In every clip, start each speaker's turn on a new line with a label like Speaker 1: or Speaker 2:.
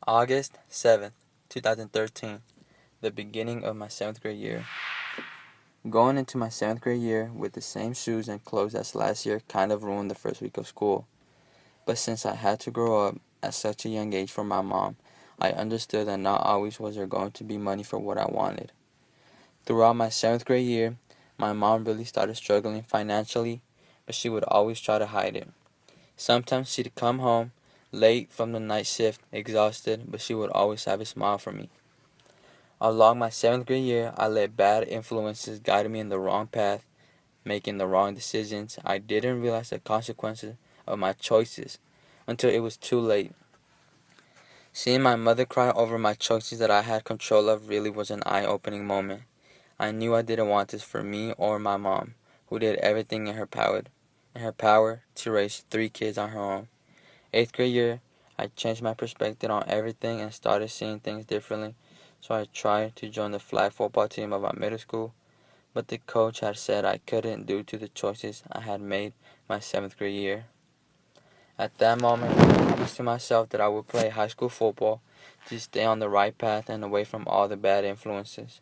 Speaker 1: August 7th, 2013, the beginning of my 7th grade year. Going into my 7th grade year with the same shoes and clothes as last year kind of ruined the first week of school. But since I had to grow up at such a young age for my mom, I understood that not always was there going to be money for what I wanted. Throughout my 7th grade year, my mom really started struggling financially, but she would always try to hide it. Sometimes she'd come home late from the night shift, exhausted, but she would always have a smile for me. Along my 7th grade year, I let bad influences guide me in the wrong path, making the wrong decisions. I didn't realize the consequences of my choices until it was too late. Seeing my mother cry over my choices that I had control of really was an eye-opening moment. I knew I didn't want this for me or my mom, who did everything in her power to raise 3 kids on her own. 8th grade year, I changed my perspective on everything and started seeing things differently. So I tried to join the flag football team of our middle school, but the coach had said I couldn't due to the choices I had made my 7th grade year. At that moment, I promised to myself that I would play high school football to stay on the right path and away from all the bad influences.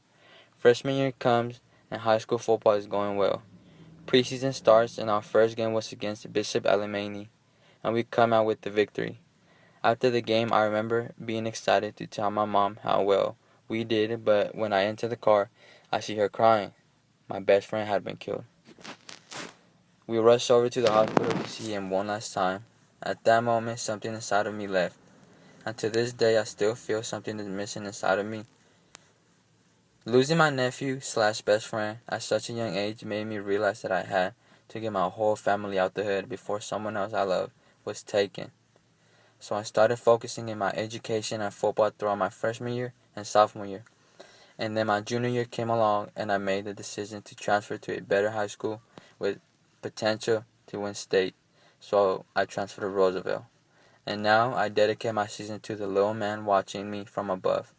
Speaker 1: Freshman year comes and high school football is going well. Preseason starts and our first game was against Bishop Alemany, and we come out with the victory. After the game, I remember being excited to tell my mom how well we did, but when I entered the car, I see her crying. My best friend had been killed. We rushed over to the hospital to see him one last time. At that moment, something inside of me left, and to this day, I still feel something is missing inside of me. Losing my nephew slash best friend at such a young age made me realize that I had to get my whole family out the hood before someone else I loved was taken. So I started focusing in my education and football throughout my freshman year and sophomore year. And then my junior year came along and I made the decision to transfer to a better high school with potential to win state. So I transferred to Roosevelt. And now I dedicate my season to the little man watching me from above.